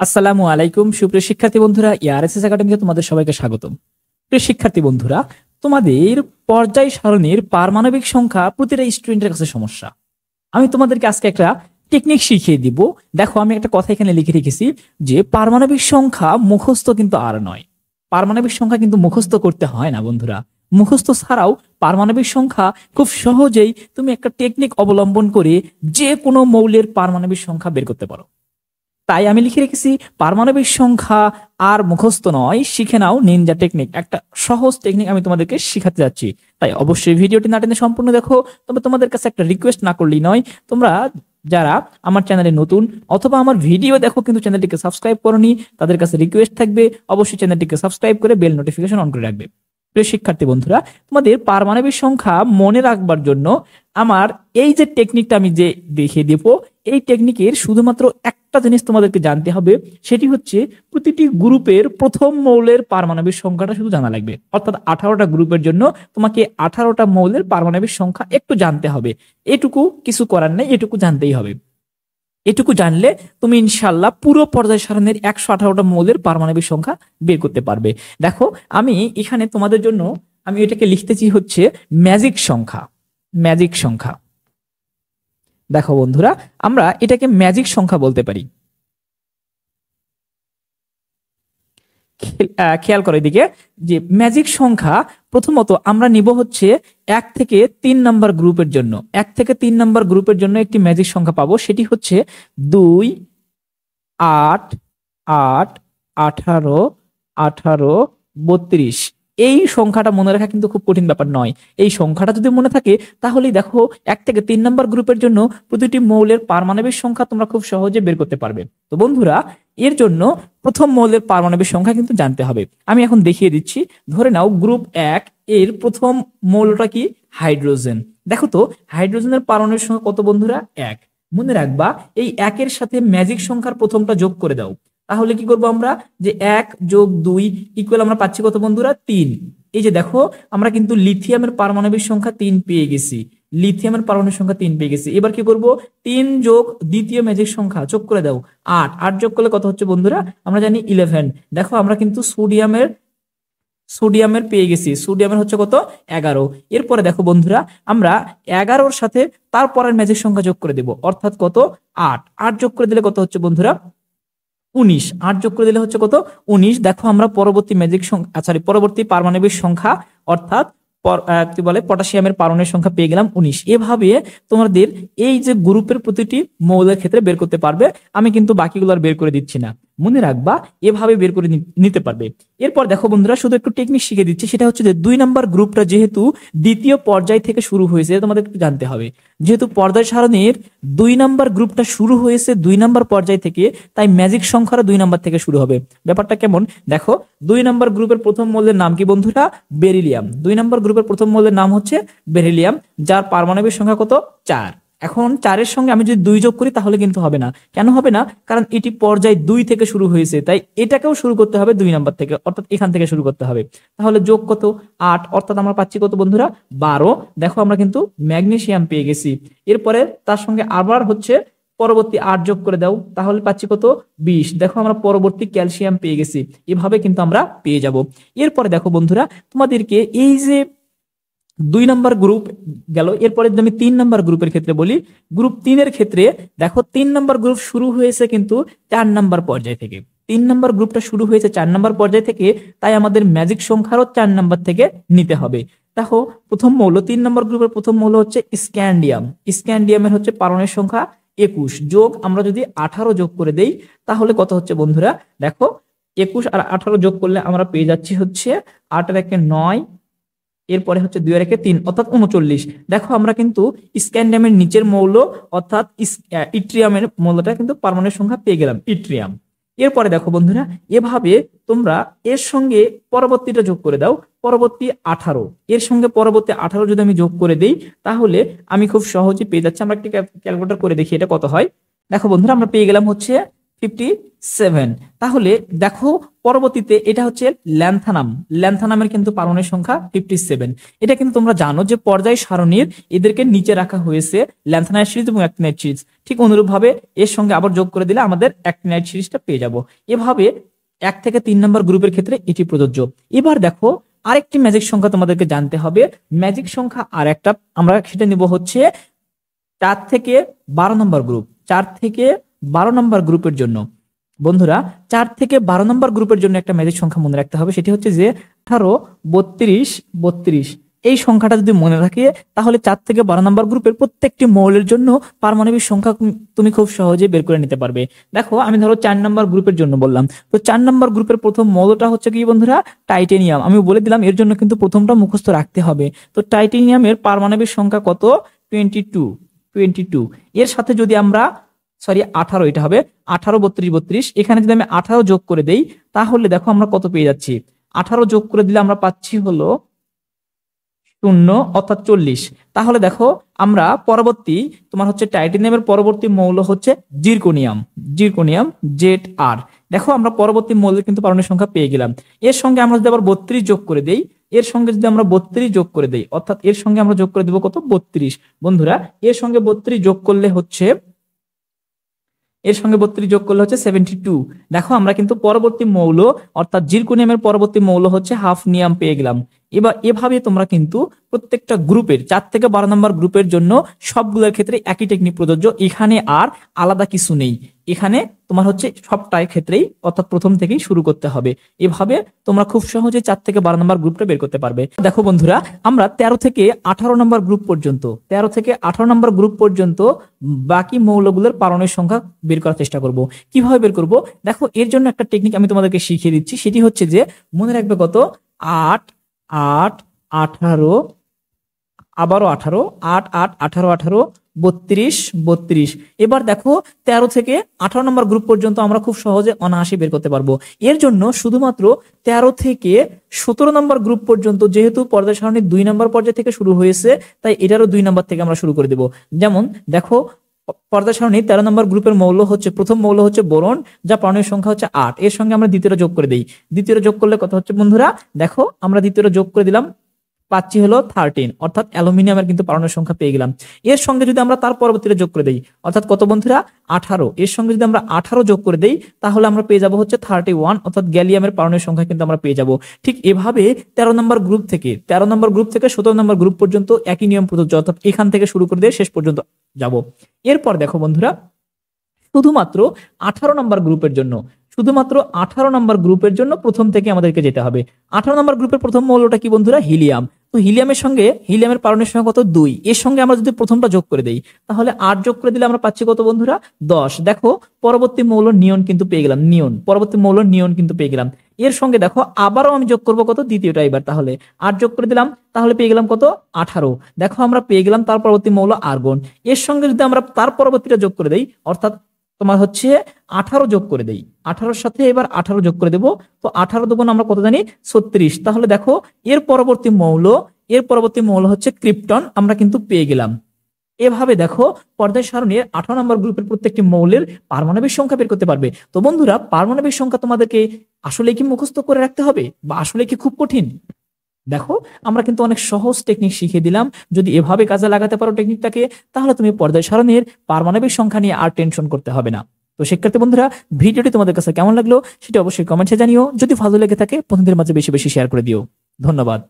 আসসালামু আলাইকুম সুপ্রিয় শিক্ষার্থী বন্ধুরা, ইয়ারএসএস একাডেমিতে তোমাদের সবাইকে স্বাগতম। প্রিয় শিক্ষার্থী বন্ধুরা, তোমাদের পর্যায় সারণীর পারমাণবিক সংখ্যা প্রতিটা স্টুডেন্টের কাছে সমস্যা। আমি তোমাদেরকে আজকে একটা টেকনিক শিখিয়ে দিব। দেখো, আমি একটা কথা এখানে লিখে রেখেছি যে পারমাণবিক সংখ্যা মুখস্থ কিন্তু আর নয়। পারমাণবিক সংখ্যা কিন্তু মুখস্থ করতে হয় না বন্ধুরা। মুখস্থ ছাড়াও পারমাণবিক সংখ্যা খুব সহজেই তুমি একটা টেকনিক অবলম্বন করে যে কোনো মৌলের পারমাণবিক সংখ্যা বের করতে পারো। তাই আমি লিখে রেখেছি পারমাণবিক সংখ্যা আর মুখস্থ নয়, শিখে নাও নিনজা টেকনিক। একটা সহজ টেকনিক আমি তোমাদেরকে শিখাতে যাচ্ছি, তাই অবশ্যই ভিডিওটি না টেনে সম্পূর্ণ দেখো। তবে তোমাদের কাছে একটা রিকোয়েস্ট না করলেই নয়, তোমরা যারা আমার চ্যানেলে নতুন অথবা আমার ভিডিও দেখো কিন্তু চ্যানেলটিকে সাবস্ক্রাইব করোনি, তাদের কাছে রিকোয়েস্ট থাকবে অবশ্যই চ্যানেলটিকে সাবস্ক্রাইব করে বেল নোটিফিকেশন অন করে রাখবে। প্রিয় শিক্ষার্থী বন্ধুরা, তোমাদের পারমাণবিক সংখ্যা মনে রাখবার জন্য আমার এই যে টেকনিকটা আমি যে দেখিয়ে দেব, এই টেকনিকের শুধুমাত্র একটা জিনিস তোমাদেরকে জানতে হবে, সেটি হচ্ছে প্রতিটি গ্রুপের প্রথম মৌলের পারমাণবিক সংখ্যাটা শুধু জানা লাগবে। অর্থাৎ 18টা গ্রুপের জন্য তোমাকে 18টা মৌলের পারমাণবিক সংখ্যা একটু জানতে হবে। এটুকু কিছু করার নেই, এটুকু জানতেই হবে। এটুকু জানলে তুমি ইনশাল্লাহ পুরো পর্যায় সারণীর 118টা মৌলের পারমাণবিক সংখ্যা বের করতে পারবে। দেখো, আমি এখানে তোমাদের জন্য আমি এটাকে লিখতেছি হচ্ছে ম্যাজিক সংখ্যা। ম্যাজিক সংখ্যা, দেখো বন্ধুরা, আমরা এটাকে ম্যাজিক সংখ্যা বলতে পারি। খেয়াল করো এদিকে যে ম্যাজিক সংখ্যা প্রথমত আমরা নিব হচ্ছে 1 থেকে 3 নাম্বার গ্রুপের জন্য। 1 থেকে 3 নাম্বার গ্রুপের জন্য একটি ম্যাজিক সংখ্যা পাবো, সেটি হচ্ছে 2, 8, 8, 18, 18, 32। এই সংখ্যাটা মনে রাখা কিন্তু খুব কঠিন ব্যাপার নয়। এই সংখ্যাটা যদি মনে থাকে তাহলেই দেখো 1 থেকে 3 নাম্বার গ্রুপের জন্য প্রতিটি মৌলের পারমাণবিক সংখ্যা তোমরা খুব সহজে বের করতে পারবে। তো বন্ধুরা, এর জন্য প্রথম মৌলের পারমাণবিক সংখ্যা কিন্তু জানতে হবে। আমি এখন দেখিয়ে দিচ্ছি। ধরে নাও গ্রুপ 1 এর প্রথম মৌলটা কি? হাইড্রোজেন। দেখো তো হাইড্রোজেনের পারমাণবিক সংখ্যা কত বন্ধুরা? 1। মনে রাখবা এই 1-এর সাথে ম্যাজিক সংখ্যার প্রথমটা যোগ করে দাও। তাহলে কি করবো আমরা? যে 1 যোগ 2 ইকুয়াল আমরা পাচ্ছি কত বন্ধুরা? 3। এই যে দেখো, আমরা কিন্তু লিথিয়ামের পারমাণবিক সংখ্যা 3 পেয়ে গেছি। লিথিয়ামের পারমাণবিক সংখ্যা 3 পেয়ে গেছি। এবার কি করব? 3 যোগ দ্বিতীয় ম্যাজিক সংখ্যা যোগ করে দাও। 8। 8 যোগ করলে কত হচ্ছে বন্ধুরা? আমরা জানি 11। দেখো, আমরা কিন্তু সোডিয়ামের পেয়ে গেছি। সোডিয়ামের হচ্ছে কত? 11। এরপরে দেখো বন্ধুরা, আমরা 11-র সাথে তারপরের ম্যাজিক সংখ্যা যোগ করে দেব, অর্থাৎ কত? 8। 8 যোগ করে দিলে কত হচ্ছে বন্ধুরা? 19। 8 যোগ করে দিলে হচ্ছে কত? 19। দেখো, আমরা পরবর্তী ম্যাজিক সংখ্যা পরবর্তী পারমাণবিক সংখ্যা অর্থাৎ কি বলে পটাশিয়ামের পারমাণবিক সংখ্যা পেয়ে গেলাম 19। এভাবে তোমাদের এই যে গ্রুপের প্রতিটি মৌলের ক্ষেত্রে বের করতে পারবে। আমি কিন্তু বাকিগুলো আর বের করে দিচ্ছি না, মনে রাখবা এভাবে বের করে নিতে পারবে। এরপর দেখো বন্ধুরা, শুধু একটু টেকনিক শিখে দিচ্ছি। সেটা হচ্ছে যে 2 নাম্বার গ্রুপটা যেহেতু দ্বিতীয় পর্যায় থেকে শুরু হয়েছে, তোমাদের একটু জানতে হবে। যেহেতু পর্যায় সারণীর 2 নাম্বার গ্রুপটা শুরু হয়েছে 2 নাম্বার পর্যায় থেকে, তাই ম্যাজিক সংখ্যারও 2 নাম্বার থেকে শুরু হবে। ব্যাপারটা কেমন দেখো, 2 নাম্বার গ্রুপের প্রথম মৌলের নাম কি বন্ধুরা? বেরিলিয়াম। 2 নাম্বার গ্রুপের প্রথম মৌলের নাম হচ্ছে বেরিলিয়াম, যার পারমাণবিক সংখ্যা কত? 4। এখন 4-এর সঙ্গে আমি যদি 2 যোগ করি তাহলে কিন্তু হবে না। কেন হবে না? কারণ এটি পর্যায় 2 থেকে শুরু হয়েছে, তাই এটাকেও শুরু করতে হবে 2 নাম্বার থেকে, অর্থাৎ এখান থেকে শুরু করতে হবে। তাহলে যোগ কত? 8। অর্থাৎ আমরা পাচ্ছি কত বন্ধুরা? 12। দেখো, আমরা কিন্তু ম্যাগনেসিয়াম পেয়ে গেছি। এরপরে তার সঙ্গে আবার হচ্ছে পরবর্তী 8 যোগ করে দাও, তাহলে পাচ্ছি কত? 20। দেখো, আমরা পরবর্তী ক্যালসিয়াম পেয়ে গেছি। এভাবে কিন্তু আমরা পেয়ে যাব। এরপরে দেখো বন্ধুরা, তোমাদেরকে এই যে 2 নাম্বার গ্রুপ গেল, এরপরে যদি আমি 3 নাম্বার গ্রুপের ক্ষেত্রে বলি, গ্রুপ 3-এর ক্ষেত্রে দেখো 3 নাম্বার গ্রুপ শুরু হয়েছে কিন্তু 4 নাম্বার পর্যায় থেকে। 3 নাম্বার গ্রুপটা শুরু হয়েছে 4 নাম্বার পর্যায় থেকে, তাই আমাদের ম্যাজিক সংখ্যারও 4 নাম্বার থেকে নিতে হবে। দেখো, প্রথম মৌল 3 নাম্বার গ্রুপের প্রথম মৌল হচ্ছে স্ক্যান্ডিয়াম। স্ক্যান্ডিয়ামের হচ্ছে পারমাণবিক সংখ্যা 21 যোগ আমরা যদি 18 যোগ করে দেই তাহলে কত হচ্ছে বন্ধুরা? দেখো, 21 আর 18 যোগ করলে আমরা পেয়ে যাচ্ছি হচ্ছে 8 আর 1 9, এরপরে হচ্ছে 2 আর 1 3, অর্থাৎ 39। দেখো, আমরা কিন্তু স্ক্যান্ডিয়ামের নিচের মৌল অর্থাৎ ইট্রিয়ামের মৌলটা কিন্তু পারমাণবিক সংখ্যা পেয়ে গেলাম, ইট্রিয়াম। এরপরে দেখো বন্ধুরা, এভাবে তোমরা এর সঙ্গে পরবর্তীটা যোগ করে দাও, পরবর্তী 18। এর সঙ্গে পরবর্তী 18 যদি আমি যোগ করে দেই তাহলে আমি খুব সহজে পেয়ে যাচ্ছি। আমরা একটি ক্যালকুলেটর করে দেখি এটা কত হয়। দেখো বন্ধুরা, আমরা পেয়ে গেলাম হচ্ছে 57। তাহলে দেখো পরবর্তীতে এটা হচ্ছে ল্যান্থানাম। ল্যান্থানামের কিন্তু পারমাণবিক সংখ্যা 57। এটা কিন্তু তোমরা জানো যে পর্যায় সারণীর এদেরকে নিচে রাখা হয়েছে ল্যান্থানাইট সিরিজ এবং অ্যাক্টিনাইট সিরিজ। ঠিক অনুরূপভাবে এর সঙ্গে আবার যোগ করে দিলে আমাদের অ্যাক্টিনাইট সিরিজটা পেয়ে যাব। এভাবে 1 থেকে 3 নম্বর গ্রুপের ক্ষেত্রে এটি প্রযোজ্য। এবার দেখো আরেকটি ম্যাজিক সংখ্যা তোমাদেরকে জানতে হবে। ম্যাজিক সংখ্যা আর একটা আমরা সেটা নিব হচ্ছে 4 থেকে 12 নম্বর গ্রুপ। 4 থেকে 12 নম্বর গ্রুপের জন্য বন্ধুরা 4 থেকে 12 নম্বর গ্রুপের জন্য একটা ম্যাজিক সংখ্যা মনে রাখতে হবে, সেটি হচ্ছে যে 18 32 32। এই সংখ্যাটা যদি মনে রাখে তাহলে 4 থেকে 12 নম্বর গ্রুপের প্রত্যেকটি মৌলের জন্য পারমাণবিক সংখ্যা তুমি খুব সহজে বের করে নিতে পারবে। দেখো আমি ধরো 4 নম্বর গ্রুপের জন্য বললাম, তো 4 নম্বর গ্রুপের প্রথম মৌলটা হচ্ছে কি বন্ধুরা টাইটেনিয়াম। আমি বলে দিলাম এর জন্য কিন্তু প্রথমটা মুখস্থ রাখতে হবে। তো টাইটেনিয়ামের পারমাণবিক সংখ্যা কত? 22। এর সাথে যদি আমরা 18, এটা হবে 18 32 32। এখানে যদি আমি 18 যোগ করে দেই তাহলে দেখো আমরা কত পেয়ে যাচ্ছি। 18 যোগ করে দিলে আমরা পাচ্ছি হলো 0 অর্থাৎ 40। তাহলে দেখো আমরা পরবর্তী তোমার হচ্ছে টাইটেনিয়ামের পরবর্তী মৌল হচ্ছে জিরকোনিয়াম। Zirconium ZR। দেখো আমরা পরবর্তী মৌলের কিন্তু পারমাণবিক সংখ্যা পেয়ে গেলাম। এর সঙ্গে আমরা যদি আবার 32 যোগ করে দেই, এর সঙ্গে যদি আমরা 32 যোগ করে দেই অর্থাৎ এর সঙ্গে আমরা যোগ করে দেব কত? 32। বন্ধুরা এর সঙ্গে 32 যোগ করলে হচ্ছে 72। দেখো আমরা কিন্তু পরবর্তী মৌল অর্থাৎ জিরকোনিয়ামের পরবর্তী মৌল হচ্ছে হাফনিয়াম পেয়ে গেলাম। এবার এভাবে তোমরা কিন্তু প্রত্যেকটা গ্রুপের 4 থেকে 12 নম্বর গ্রুপের জন্য সবগুলোর ক্ষেত্রে একই টেকনিক প্রযোজ্য। এখানে আর আলাদা কিছু নেই। এখানে তোমার হচ্ছে সবটাই ক্ষেত্রেই অর্থাৎ প্রথম থেকেই শুরু করতে হবে। এভাবে তোমরা খুব সহজে 4 থেকে 12 নম্বর গ্রুপটা বের করতে পারবে। দেখো বন্ধুরা আমরা 13 থেকে 18 নম্বর গ্রুপ পর্যন্ত 13 থেকে 18 নম্বর গ্রুপ পর্যন্ত বাকি মৌলগুলোর পারমাণবিক সংখ্যা বের করার চেষ্টা করব। কিভাবে বের করব? দেখো এর জন্য একটা টেকনিক আমি তোমাদেরকে শিখিয়ে দিচ্ছি। সেটি হচ্ছে যে মনে রাখবে কত? 8 8 18, আবারও 18, 8 8 18 18 32 32। এবার দেখো 13 থেকে 18 নম্বর গ্রুপ পর্যন্ত আমরা খুব সহজে অনায়াসে বের করতে পারবো। এর জন্য শুধুমাত্র 13 থেকে 17 নম্বর গ্রুপ পর্যন্ত, যেহেতু পর্যায় সারণীর 2 নম্বর পর্যায় থেকে শুরু হয়েছে তাই এটারও 2 নম্বর থেকে আমরা শুরু করে দেব। যেমন দেখো পর্যায় সারণী 13 নম্বর গ্রুপের মৌল হচ্ছে, প্রথম মৌল হচ্ছে বোরন, যা পারমাণবিক সংখ্যা হচ্ছে 8। এর সঙ্গে আমরা দ্বিতীয়টা যোগ করে দেই। দ্বিতীয়টা যোগ করলে কত হচ্ছে বন্ধুরা? দেখো আমরা দ্বিতীয়টা যোগ করে দিলাম, পাচ্ছি হলো 13, অর্থাৎ অ্যালুমিনিয়ামের কিন্তু পারমাণবিক সংখ্যা পেয়ে গেলাম। এর সঙ্গে যদি আমরা তার পরবর্তীতে যোগ করে দেই অর্থাৎ কত বন্ধুরা? 18। এর সঙ্গে যদি আমরা 18 যোগ করে দেই তাহলে আমরা পেয়ে যাব হচ্ছে 31, অর্থাৎ গ্যালিয়ামের পারমাণবিক সংখ্যা কিন্তু আমরা পেয়ে যাব। ঠিক এভাবে 13 নম্বর গ্রুপ থেকে 17 নম্বর গ্রুপ পর্যন্ত একই নিয়ম প্রযোজ্য, অর্থাৎ এখান থেকে শুরু করে দিয়ে শেষ পর্যন্ত যাব। এরপর দেখো বন্ধুরা শুধুমাত্র 18 নম্বর গ্রুপের জন্য প্রথম থেকে আমাদেরকে যেতে হবে। 18 নম্বর গ্রুপের প্রথম মৌলটা কি বন্ধুরা? হিলিয়াম। তো হিলিয়ামের পারমাণবিক সংখ্যা কত? 2। এর সঙ্গে আমরা যদি প্রথমটা যোগ করে দেই তাহলে 8 যোগ করে দিলে আমরা পাচ্ছি কত বন্ধুরা? 10। দেখো পরবর্তী মৌল নিয়ন কিন্তু পেয়ে গেলাম। নিয়ন কিন্তু পেয়ে গেলাম। এর সঙ্গে দেখো আবারও আমি যোগ করব কত? দ্বিতীয়টা। এবার তাহলে 8 যোগ করে দিলাম, তাহলে পেয়ে গেলাম কত? 18। দেখো আমরা পেয়ে গেলাম তার পরবর্তী মৌল আর্গন। এর সঙ্গে যদি আমরা তার পরবর্তীটা যোগ করে দেই অর্থাৎ তোমার হচ্ছে 18 যোগ করে দেই, 18 সাথে এবার 18 যোগ করে দেব। তো 18 দুগুণ আমরা কত জানি? 36। তাহলে দেখো এর পরবর্তী মৌল হচ্ছে ক্রিপ্টন, আমরা কিন্তু পেয়ে গেলাম। এভাবে দেখো পর্যায় সারণীর 18 নম্বর গ্রুপের প্রত্যেকটি মৌলের পারমাণবিক সংখ্যা বের করতে পারবে। তো বন্ধুরা পারমাণবিক সংখ্যা তোমাদেরকে আসলে কি মুখস্থ করে রাখতে হবে বা আসলে কি খুব কঠিন? দেখো আমরা কিন্তু অনেক সহজ টেকনিক শিখিয়ে দিলাম। যদি এভাবে কাজে লাগাতে পারো টেকনিকটাকে তাহলে তুমি পর্যায় সারণীর পারমাণবিক সংখ্যা নিয়ে আর টেনশন করতে হবে না। তো শিক্ষার্থী বন্ধুরা ভিডিওটি তোমাদের কাছে কেমন লাগলো সেটা অবশ্যই কমেন্টে জানিও। যদি ভালো লেগে থাকে বন্ধুদের মাঝে বেশি বেশি শেয়ার করে দিও। ধন্যবাদ।